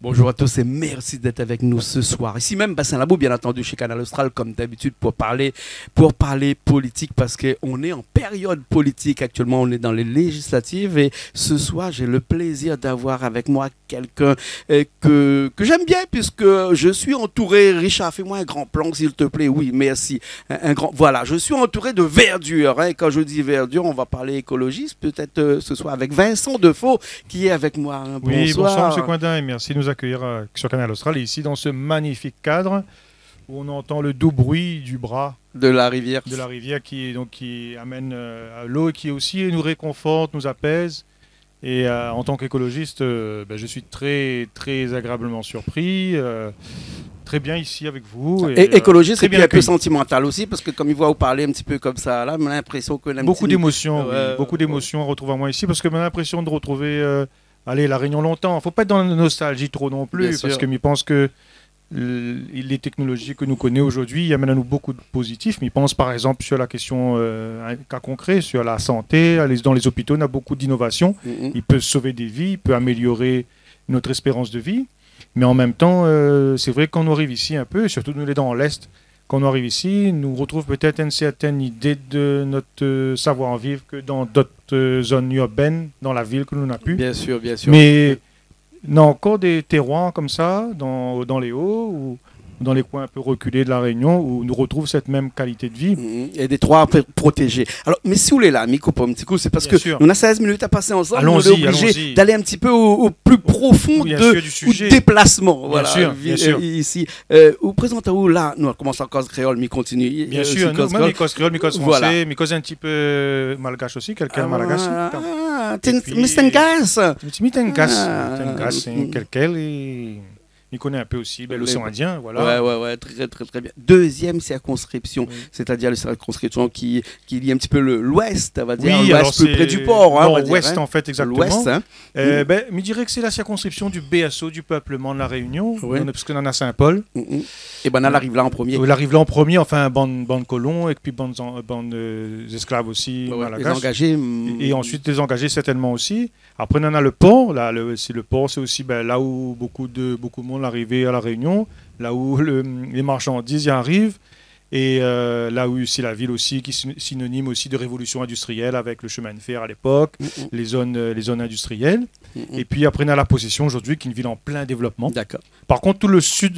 Bonjour à tous et merci d'être avec nous ce soir. Ici même Bassin Labou, bien entendu, chez Canal Austral, comme d'habitude, pour parler politique, parce qu'on est en période politique actuellement, on est dans les législatives, et ce soir, j'ai le plaisir d'avoir avec moi quelqu'un que j'aime bien, puisque je suis entouré. Richard, fais-moi un grand plan, s'il te plaît. Oui, merci. Voilà, je suis entouré de verdure. Hein. Quand je dis verdure, on va parler écologiste, peut-être ce soir avec Vincent Defoe, qui est avec moi. Hein. Oui, bonsoir, M. Cointin, et merci de nous accueillir sur Canal Austral, et ici dans ce magnifique cadre où on entend le doux bruit du bras de la rivière qui amène à l'eau et qui aussi nous réconforte, nous apaise. Et en tant qu'écologiste, je suis très, très agréablement surpris. Très bien ici avec vous. Écologiste et puis un peu sentimental aussi, parce que comme il voit vous parler un petit peu comme ça, là, on a l'impression que... Beaucoup d'émotions, beaucoup d'émotions à retrouver à moi ici, parce que j'ai l'impression de retrouver la Réunion longtemps. Il ne faut pas être dans la nostalgie trop non plus, parce que je pense que les technologies que nous connaissons aujourd'hui amènent à nous beaucoup de positifs. Mais je pense par exemple sur la question, un cas concret, sur la santé. Dans les hôpitaux, on a beaucoup d'innovations. Il peut sauver des vies, il peut améliorer notre espérance de vie. Mais en même temps, c'est vrai que quand on arrive ici un peu, surtout nous les dans l'Est, quand on arrive ici, nous retrouve peut-être une certaine idée de notre savoir-vivre que dans d'autres zones urbaines, dans la ville que nous n'avons plus. Bien sûr, bien sûr. Mais on a encore des terroirs comme ça, dans les Hauts, ou dans les coins un peu reculés de la Réunion, où nous retrouvons cette même qualité de vie. Et des trois protégés. Alors, mais si vous voulez là, Miko, un petit coup, c'est parce qu'on a 16 minutes à passer ensemble, on est obligé d'aller un petit peu au plus profond du déplacement. Voilà, bien sûr. Ici. Vous présentez-vous là, nous on commence en cause créole, mais continue. Bien sûr, moi, cause créole, mais cause français, mais cause un petit peu malgache aussi, quelqu'un malgache. Mistengas, quelqu'un. Il connaît un peu aussi l'océan Indien, voilà. Ouais, très, très, très bien. Deuxième circonscription, c'est-à-dire la circonscription qui lie un petit peu l'ouest, on va dire, l'ouest plus près du port. Nord-ouest, en fait, exactement. L'ouest, hein. Je dirais que c'est la circonscription du BSO, du peuplement de la Réunion, parce qu'on en a Saint-Paul. Et ben, elle arrive là en premier. Elle arrive là en premier, enfin, bande colons, et puis bande esclaves aussi, les engagés. Et ensuite, les engagés, certainement aussi. Après, on en a le port. Là, le port, c'est aussi là où beaucoup de monde arrivé à la Réunion, là où les marchandises y arrivent, et là où c'est la ville aussi qui est synonyme aussi de révolution industrielle avec le chemin de fer à l'époque, les zones industrielles. Et puis après on a la Possession aujourd'hui qui est une ville en plein développement. D'accord. Par contre tout le sud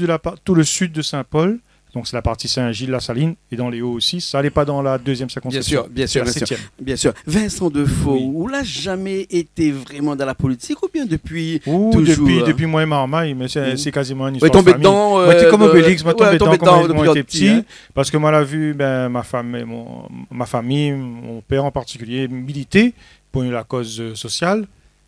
de Saint-Paul, donc c'est la partie Saint-Gilles, la Saline, et dans les Hauts aussi, ça n'est pas dans la deuxième circonscription. Bien sûr. Vincent Defoe, vous n'avez jamais été vraiment dans la politique ou bien depuis toujours? Depuis moi et Marmaille, mais c'est quasiment une histoire de famille. Moi, j'étais comme Obélix, moi tombé dedans quand j'étais petit, parce que moi, la vue, ma famille, mon père en particulier, milité pour la cause sociale.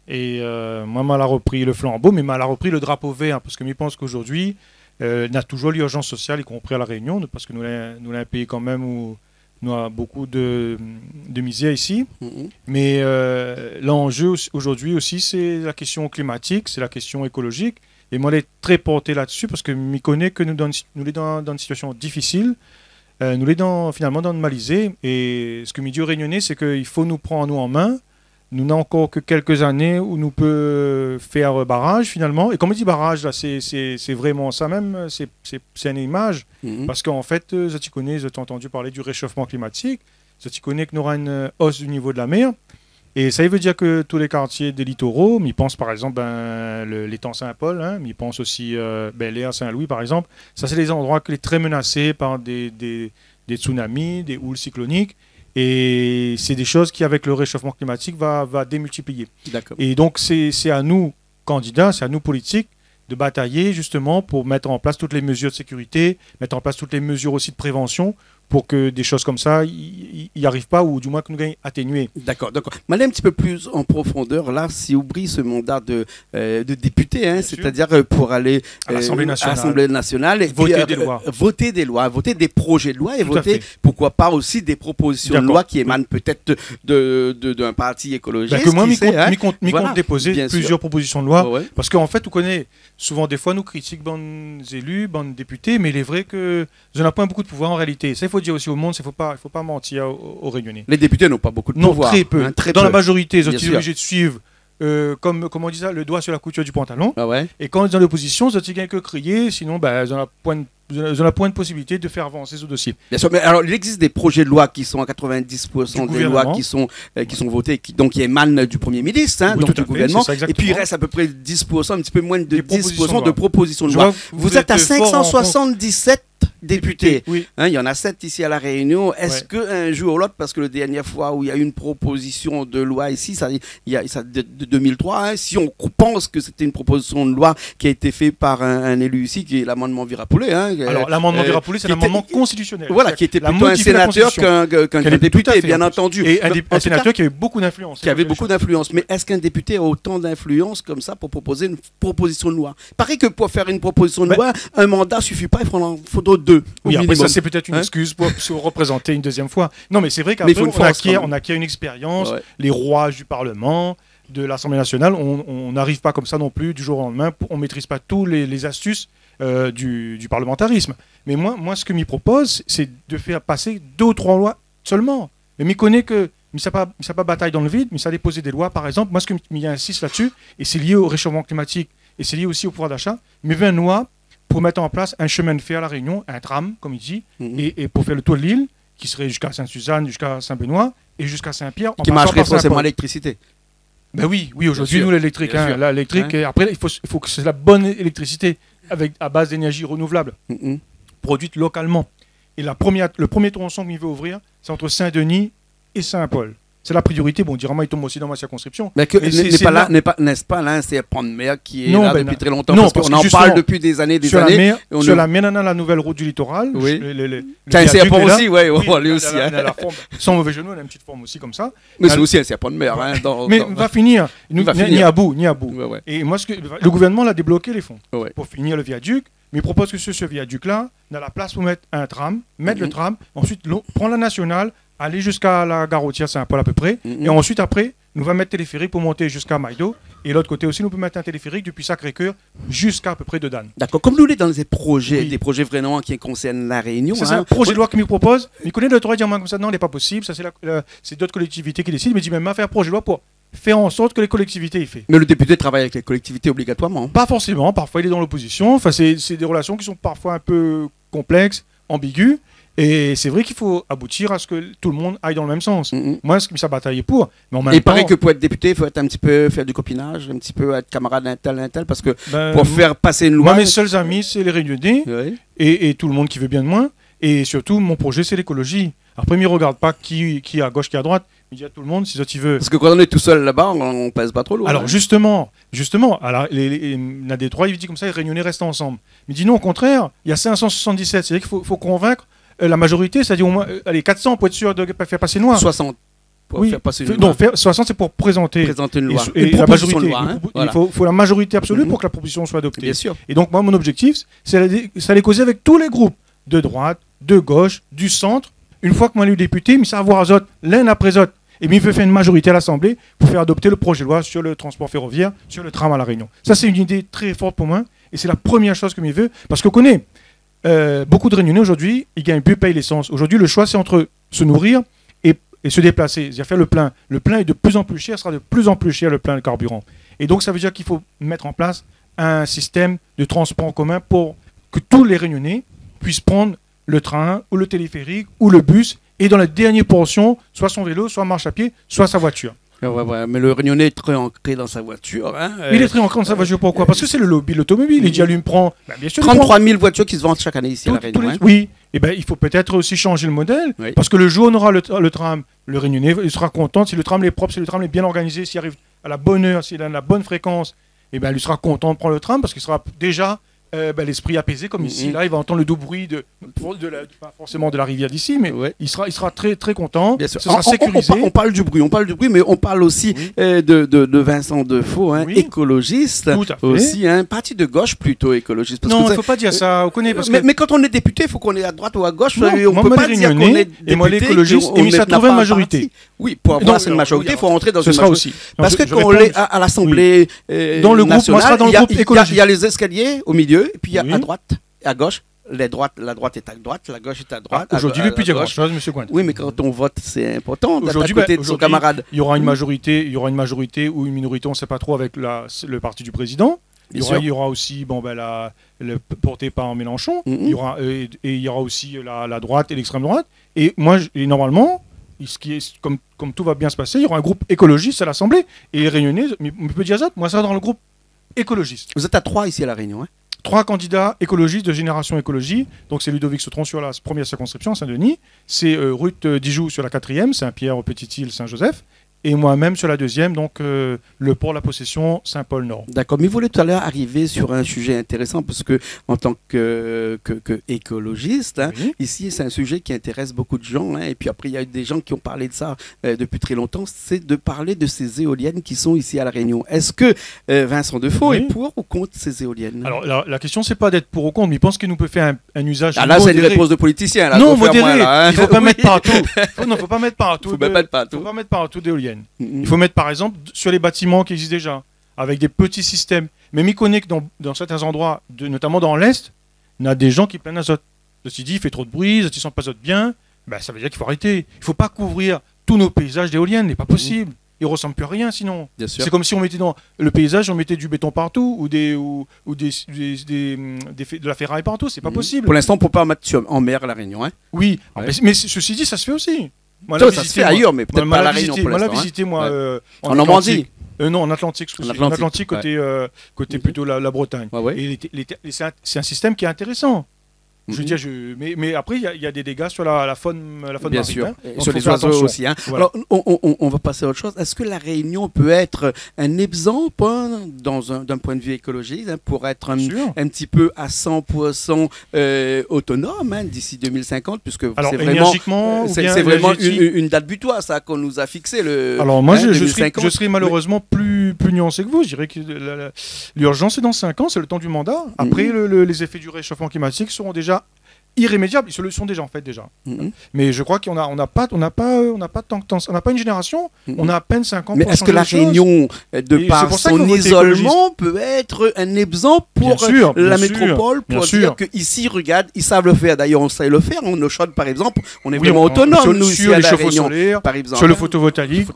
Et moi, m'a repris le flambeau, mais m'a repris le drapeau vert, parce que je pense qu'aujourd'hui, on a toujours l'urgence sociale, y compris à La Réunion, parce que nous sommes un pays quand même où nous avons beaucoup de misère ici. Mais l'enjeu aujourd'hui aussi, c'est la question climatique, c'est la question écologique. Et moi, je suis très porté là-dessus, parce que je connais que nous sommes dans une situation difficile. Nous sommes finalement dans le Malisée. Et ce que je dis aux Réunionnais, c'est qu'il faut nous prendre en main. Nous n'avons encore que quelques années où nous pouvons faire barrage finalement. Et comme on dit barrage, là, c'est vraiment ça même, c'est une image. Parce qu'en fait, j'ai entendu parler du réchauffement climatique. Je connais que nous aurons une hausse du niveau de la mer. Et ça veut dire que tous les quartiers des littoraux, mais ils pensent par exemple l'étang Saint-Paul, hein, mais ils pensent aussi Bel-Air, Saint-Louis par exemple. Ça, c'est des endroits qui sont très menacés par des tsunamis, des houles cycloniques. Et c'est des choses qui, avec le réchauffement climatique, va démultiplier. Et donc, c'est à nous, candidats, c'est à nous, politiques, de batailler justement pour mettre en place toutes les mesures de sécurité, mettre en place toutes les mesures aussi de prévention pour que des choses comme ça n'y arrivent pas, ou du moins que nous gagnons atténuer. D'accord. Mais aller un petit peu plus en profondeur, là, si vous ouvrit ce mandat de député, hein, c'est-à-dire pour aller à l'Assemblée nationale et voter des lois. Voter des lois, voter des projets de loi et voter, pourquoi pas aussi des propositions de loi qui émanent peut-être d'un parti écologiste. Que moi, je compte déposer plusieurs propositions de loi, parce qu'en fait, vous connaissez, souvent des fois, nous critiquons bonnes élus, bonnes députés, mais il est vrai que je n'ai pas beaucoup de pouvoir en réalité. Ça, il faut dire aussi au monde, il ne faut pas mentir aux Réunionnais. Les députés n'ont pas beaucoup de pouvoir. Non, très peu. Dans la majorité, ils sont obligés de suivre comme on dit ça, le doigt sur la couture du pantalon. Ah ouais. Et quand ils sont dans l'opposition, ils ont que crier, sinon ils ont la point de possibilité de faire avancer ce dossier. Bien sûr, mais alors il existe des projets de loi qui sont à 90% des lois qui sont votées, donc qui émanent du Premier ministre, hein, oui, donc du gouvernement. Ça, et puis il reste à peu près 10%, un petit peu moins de 10% de propositions de loi. Vous êtes à 577 députés. Oui. Hein, il y en a 7 ici à La Réunion. Est-ce qu'un jour ou l'autre, parce que la dernière fois où il y a eu une proposition de loi ici, ça de 2003, hein, si on pense que c'était une proposition de loi qui a été faite par un élu ici, qui est l'amendement Virapoulet. Hein, alors l'amendement Virapoulet, c'est l'amendement constitutionnel. Voilà, qui était plutôt un sénateur qu'un député, bien entendu. Et un sénateur qui avait beaucoup d'influence. Mais est-ce qu'un député a autant d'influence comme ça pour proposer une proposition de loi? Pareil que pour faire une proposition de loi, un mandat suffit pas, il faudra 2. Oui, après ça c'est peut-être une excuse pour se représenter une deuxième fois. Non, mais c'est vrai qu'après on acquiert une expérience, les rouages du Parlement, de l'Assemblée nationale, on n'arrive pas comme ça non plus du jour au lendemain, on ne maîtrise pas tous les astuces du parlementarisme. Mais moi ce que m'y propose, c'est de faire passer 2 ou 3 lois seulement. Mais m'y connaît que ça pas bataille dans le vide, mais ça a déposé des lois, par exemple. Moi ce que m'y insiste là-dessus, et c'est lié au réchauffement climatique, et c'est lié aussi au pouvoir d'achat, mais veut une loi pour mettre en place un chemin de fer à La Réunion, un tram, comme il dit, et pour faire le tour de l'île, qui serait jusqu'à Sainte-Suzanne, jusqu'à Saint-Benoît, et jusqu'à Saint-Pierre. Qui marcherait forcément à l'électricité. Ben oui, aujourd'hui, nous, l'électrique. L'électrique, après, il faut que c'est la bonne électricité, à base d'énergie renouvelable, produite localement. Et le premier tronçon qu'il veut ouvrir, c'est entre Saint-Denis et Saint-Paul. C'est la priorité. Bon, directement, il tombe aussi dans ma circonscription. Mais n'est-ce pas là un serpent de mer qui est là depuis très longtemps? Parce qu'on en parle depuis des années. Sur la mer, la nouvelle route du littoral. Oui. C'est un serpent aussi, oui, on voit lui aussi. Sans mauvais jeu, on a une petite forme aussi comme ça. Mais c'est aussi un serpent de mer. Mais on va finir. Ni à bout. Et moi, le gouvernement a débloqué les fonds pour finir le viaduc. Mais il propose que ce viaduc-là, on a la place pour mettre un tram, mettre le tram, ensuite prendre la nationale, aller jusqu'à la gare routière Saint-Paul à peu près, et ensuite après, nous va mettre téléphérique pour monter jusqu'à Maïdo, et l'autre côté aussi, nous pouvons mettre un téléphérique depuis Sacré-Cœur jusqu'à peu près de Dan. D'accord, comme nous l'est dans des projets vraiment qui concernent La Réunion. C'est un projet de loi qui me propose, mais il connaît le droit de dire comme ça, non, il n'est pas possible, ça c'est d'autres collectivités qui décident, mais il dit même faire un projet de loi pour faire en sorte que les collectivités y fassent. Mais le député travaille avec les collectivités obligatoirement. Pas forcément, parfois il est dans l'opposition, enfin c'est des relations qui sont parfois un peu complexes, ambiguës, et c'est vrai qu'il faut aboutir à ce que tout le monde aille dans le même sens. Moi, ça bataille pour. Mais en même temps, il paraît que pour être député, il faut être un petit peu faire du copinage, un petit peu être camarade d'un tel, parce que pour faire passer une loi... Moi, mes seuls amis, c'est les Réunionnais, et tout le monde qui veut bien de moi, et surtout, mon projet, c'est l'écologie. Après, il ne regarde pas qui est à gauche, qui est à droite, il dit à tout le monde si ça tu veux. Parce que quand on est tout seul là-bas, on ne pèse pas trop lourd. Alors justement, alors, la Détroit, il dit comme ça, les Réunionnais restent ensemble. Mais il dit non, au contraire, il y a 577, c'est-à-dire qu'il faut convaincre la majorité, c'est-à-dire au moins 400 pour être sûr de faire passer une loi. 60 pour faire passer une loi. Non, 60 c'est pour présenter une loi. Et la majorité, il faut la majorité absolue pour que la proposition soit adoptée. Bien sûr. Et donc moi, mon objectif, c'est d'aller causer avec tous les groupes, de droite, de gauche, du centre. Une fois que moi, le député, il savoir à autres, l'un après l'autre. Et bien, il veut faire une majorité à l'Assemblée pour faire adopter le projet de loi sur le transport ferroviaire, sur le tram à La Réunion. Ça, c'est une idée très forte pour moi. Et c'est la première chose que je veux. Parce qu'on connaît beaucoup de Réunionnais aujourd'hui, ils gagnent plus, payent l'essence. Aujourd'hui, le choix, c'est entre se nourrir et se déplacer. C'est-à-dire faire le plein. Le plein est de plus en plus cher, sera de plus en plus cher le plein de carburant. Et donc, ça veut dire qu'il faut mettre en place un système de transport en commun pour que tous les Réunionnais puissent prendre le train ou le téléphérique ou le bus, et dans la dernière portion, soit son vélo, soit marche à pied, soit sa voiture. Ouais, mais le Réunionnais est très ancré dans sa voiture. Il est très ancré dans sa voiture, pourquoi? Parce que c'est le lobby de l'automobile. Il dit, lui me prend... bien sûr, 33 000 voitures qui se vendent chaque année ici à La Réunion. Oui, et ben, il faut peut-être aussi changer le modèle, parce que le jour où on aura le tram, le Réunionnais il sera content, si le tram est propre, si le tram est bien organisé, s'il arrive à la bonne heure, s'il a la bonne fréquence, et ben, il sera content de prendre le tram, parce qu'il sera déjà... l'esprit apaisé comme ici, là il va entendre le doux bruit pas forcément de la rivière d'ici, mais il sera très très content. Bien sûr. Ce sera sécurisé. On parle du bruit, mais on parle aussi de Vincent Defoe, écologiste aussi, parti de gauche plutôt écologiste. Parce non, il ne faut pas dire ça. On connaît, mais quand on est député, il faut qu'on est à droite ou à gauche. Non, on ne peut pas dire qu'on est député. Et moi l'écologiste, et ça trouve une majorité. Oui, pour avoir cette majorité, il faut rentrer dans une majorité. Parce que quand on est à l'Assemblée nationale, il y a les escaliers au milieu, et puis à droite, à gauche, la droite est à droite, la gauche est à droite. Aujourd'hui, il peut dire grand-chose, M. Cointet. Oui, mais quand on vote, c'est important d'être à Aujourd'hui, côté de son camarade. Il y aura une majorité ou une minorité, on ne sait pas trop, avec le parti du président. Il y aura aussi porté par Mélenchon. Il y aura aussi la droite et l'extrême droite. Et normalement, comme tout va bien se passer, il y aura un groupe écologiste à l'Assemblée. Et les Réunionnais, on peut dire ça, moi ça dans le groupe écologiste. Vous êtes à 3 ici à La Réunion, hein? 3 candidats écologistes de Génération Écologie. Donc c'est Ludovic Sautron sur la première circonscription, Saint-Denis. C'est Ruth Dijoux sur la 4e, Saint-Pierre, Petite-Île, Saint-Joseph. Et moi-même sur la 2e, donc le port La Possession, Saint-Paul-Nord. D'accord, mais vous voulez tout à l'heure arriver sur un sujet intéressant parce que en tant qu'écologiste, hein, oui. Ici c'est un sujet qui intéresse beaucoup de gens. Hein, et puis après il y a eu des gens qui ont parlé de ça depuis très longtemps, c'est de parler de ces éoliennes qui sont ici à La Réunion. Est-ce que Vincent Defoe est pour ou contre ces éoliennes? Alors la question c'est pas d'être pour ou contre, mais il pense qu'il nous peut faire un usage là modéré. C'est une réponse de politicien. Là, non, modéré, il ne faut pas mettre partout. Il ne faut pas mettre partout d'éoliennes. Il faut mettre par exemple sur les bâtiments qui existent déjà, avec des petits systèmes. Mais Miconnais, dans certains endroits, notamment dans l'Est, il y a des gens qui plaignent l'azote. Ceci dit, il fait trop de bruit, ils ne sentent pas l'azote bien, ça veut dire qu'il faut arrêter. Il ne faut pas couvrir tous nos paysages d'éoliennes, ce n'est pas possible. Ils ne ressemblent plus à rien sinon. C'est comme si on mettait dans le paysage, on mettait du béton partout ou de la ferraille partout, c'est pas possible. Pour l'instant, on ne peut pas mettre en mer La Réunion. Hein. Oui, mais ceci dit, ça se fait aussi. Ça se fait ailleurs, mais peut-être pas à La Réunion pour l'instant. Moi, l'a visité, en Normandie. Non, en Atlantique, en Atlantique côté plutôt la Bretagne. Et c'est un système qui est intéressant. Je veux dire, mais après, il y a des dégâts sur la faune bien marine. sûr. Et sur les oiseaux aussi. Hein. Voilà. Alors, on va passer à autre chose. Est-ce que La Réunion peut être un exemple d'un point de vue écologique pour être un petit peu à 100% autonome d'ici 2050 puisque c'est vraiment une date butoir ça qu'on nous a fixé. Alors moi, je serai malheureusement plus nuancé que vous. Je dirais que l'urgence est dans 5 ans, c'est le temps du mandat. Après, les effets du réchauffement climatique seront déjà irrémédiables, ils se le sont déjà en fait déjà. Mais je crois qu'on n'a pas une génération, on a à peine 5 ans. Mais est-ce que La Réunion, de par son isolement, peut être un exemple pour la métropole pour dire qu'ici, regarde, ils savent le faire. D'ailleurs, on sait le faire. En eau chaude, par exemple, on est vraiment autonome nous ici à La Réunion. Par exemple, sur le photovoltaïque,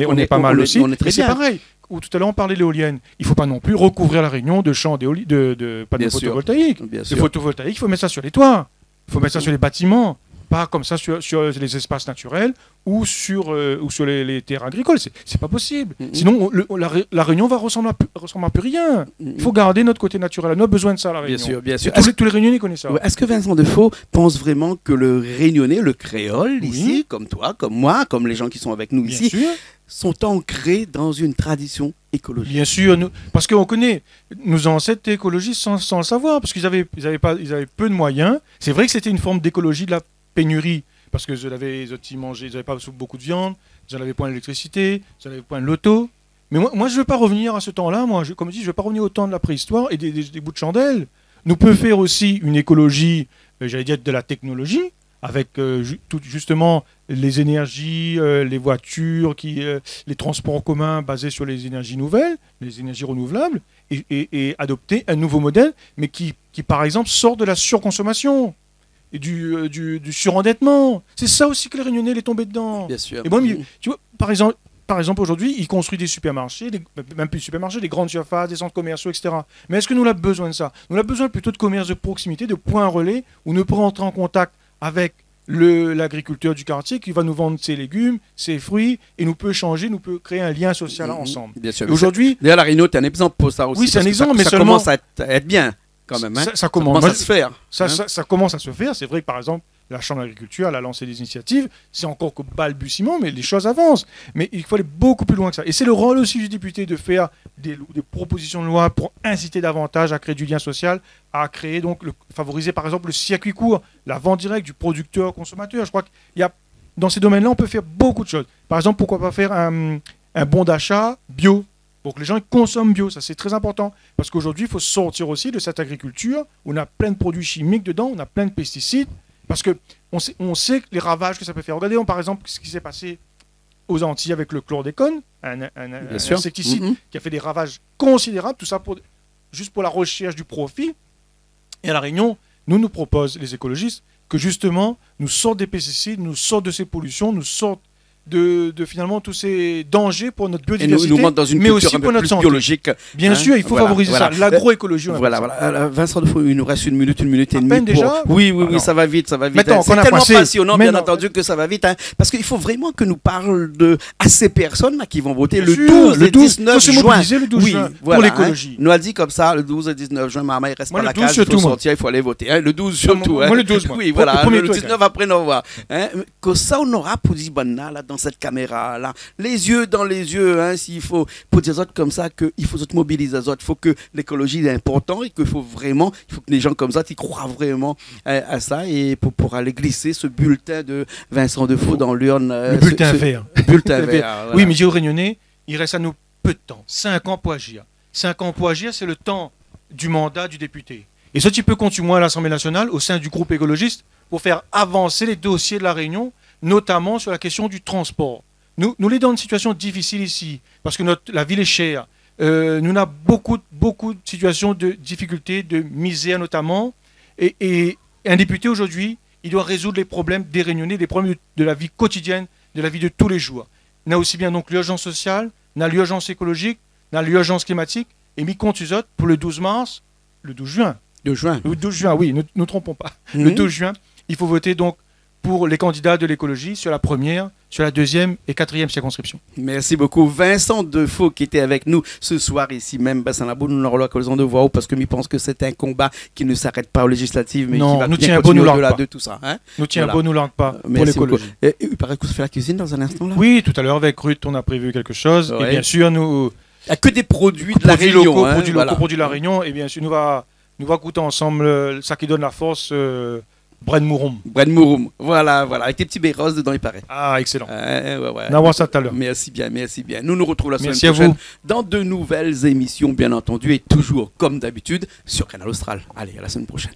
on est pas mal aussi. Et c'est pareil. Ou tout à l'heure on parlait de l'éolienne. Il ne faut pas non plus recouvrir La Réunion de champs de panneaux photovoltaïques. Le photovoltaïque, il faut mettre ça sur les toits. Il faut mettre ça sur les bâtiments, pas comme ça sur les espaces naturels ou sur les terres agricoles. C'est pas possible. Sinon, la Réunion va ressembler à plus rien. Il faut garder notre côté naturel. On a besoin de ça, La Réunion. Bien sûr. Tous les Réunionnais connaissent ça. Est-ce que Vincent Defoe pense vraiment que le Réunionnais, le créole, ici, comme toi, comme moi, comme les gens qui sont avec nous ici, sont ancrés dans une tradition écologique? Bien sûr, parce qu'on connaît nos ancêtres écologistes sans le savoir, parce qu'ils avaient peu de moyens. C'est vrai que c'était une forme d'écologie de la pénurie, parce que ils n'avaient pas beaucoup de viande, ils n'avaient point d'électricité, ils n'avaient point de l'auto. Mais moi, je ne veux pas revenir à ce temps-là. Comme je dis, je ne veux pas revenir au temps de la préhistoire et des bouts de chandelle. Nous pouvons faire aussi une écologie, j'allais dire, de la technologie, avec justement les énergies, les voitures, les transports en commun basés sur les énergies nouvelles, les énergies renouvelables, et adopter un nouveau modèle, mais qui par exemple, sort de la surconsommation et du surendettement. C'est ça aussi que les Réunionnais les tombaient dedans. Bien sûr. Et moi, tu vois, par exemple, aujourd'hui, ils construisent des supermarchés, même plus des supermarchés, des grandes surfaces, des centres commerciaux, etc. Mais est-ce que nous avons besoin de ça? Nous avons besoin plutôt de commerce de proximité, de points relais, où nous pouvons entrer en contact avec l'agriculteur du quartier qui va nous vendre ses légumes, ses fruits, et nous peut échanger, nous peut créer un lien social ensemble. Bien sûr. Aujourd'hui, d'ailleurs, La Réunion est un exemple pour ça aussi. Oui, c'est un exemple, mais ça commence à être bien quand même. Ça commence à se faire. Ça commence à se faire. C'est vrai que par exemple, la Chambre d'agriculture, elle a lancé des initiatives. C'est encore que balbutiement, mais les choses avancent. Mais il faut aller beaucoup plus loin que ça. Et c'est le rôle aussi du député de faire des propositions de loi pour inciter davantage à créer du lien social, à créer favoriser par exemple le circuit court, la vente directe du producteur au consommateur. Je crois qu'il y a dans ces domaines-là, on peut faire beaucoup de choses. Par exemple, pourquoi pas faire un bon d'achat bio pour que les gens consomment bio. Ça, c'est très important. Parce qu'aujourd'hui, il faut sortir aussi de cette agriculture où on a plein de produits chimiques dedans, on a plein de pesticides. Parce qu'on sait les ravages que ça peut faire. Regardez, par exemple, ce qui s'est passé aux Antilles avec le chlordécone, un insecticide qui a fait des ravages considérables, tout ça juste pour la recherche du profit. Et à La Réunion, nous proposent les écologistes que justement nous sortent des pesticides, nous sortent de ces pollutions, nous sortent de finalement tous ces dangers pour notre biodiversité, nous dans une mais aussi pour notre santé. Biologique. Bien sûr, il faut favoriser ça, l'agroécologie. Voilà. Vincent Defaux, il nous reste une minute et demie. Peine déjà. Oui, ça va vite, Maintenant, c'est tellement passionnant, bien entendu, que ça va vite. Parce qu'il faut vraiment que nous parlons à ces personnes là qui vont voter le 12 et 19 juin. Le 12 juin pour l'écologie. Nous a dit comme ça, le 12 et 19 juin, maman, il reste pas la case, il faut sortir, il faut aller voter. Le 12 surtout. Moi, le 12, oui, voilà. Le 19 après, nous voir. Que ça, on aura pour dire là dans cette caméra. Là, les yeux dans les yeux, s'il faut pour dire autres comme ça, qu'il faut se mobiliser les autres, il faut que l'écologie est important et qu'il faut vraiment, il faut que les gens comme ça, ils croient vraiment à ça et pour aller glisser ce bulletin de Vincent Defaux dans l'urne. Le bulletin vert. Bulletin vert. Voilà. Oui, mais j'ai aux Réunionnais, il reste à nous peu de temps, 5 ans pour agir. 5 ans pour agir, c'est le temps du mandat du député. Et ce, tu peux continuer à l'Assemblée nationale, au sein du groupe écologiste, pour faire avancer les dossiers de la Réunion, notamment sur la question du transport. Nous sommes dans une situation difficile ici, parce que la ville est chère. Nous avons beaucoup de situations de difficultés, de misère notamment. Et un député aujourd'hui, il doit résoudre les problèmes des Réunionnais, les problèmes de la vie quotidienne, de la vie de tous les jours. On a aussi bien donc l'urgence sociale, on a l'urgence écologique, on a l'urgence climatique. Et mis compte sur autres, pour le 12 mars, le 12 juin. Le 12 juin, oui, ne nous trompons pas. Le 12 juin, il faut voter donc pour les candidats de l'écologie sur la première, sur la deuxième et quatrième circonscription. Merci beaucoup. Vincent Defaux qui était avec nous ce soir ici même, Bassin-Labo, nous n'aurons l'occasion de voir parce que je pense que c'est un combat qui ne s'arrête pas aux législatives, mais qui va bien continuer au-delà de tout ça. Nous tiens bon, nous langue pas pour l'écologie. Il paraît que vous faites la cuisine dans un instant là. Oui, tout à l'heure avec Ruth, on a prévu quelque chose. Ouais. Et bien sûr, nous... Il n'y a que des produits de la Réunion. Produits de la Réunion. Et bien sûr, nous va goûter ensemble ça qui donne la force... Bren Mouroum. Voilà, avec des petits béros dedans, il paraît. Ah, excellent. On va voir ça tout à l'heure. Merci bien. Nous nous retrouvons la semaine prochaine dans de nouvelles émissions, bien entendu, et toujours, comme d'habitude, sur Canal Austral. Allez, à la semaine prochaine.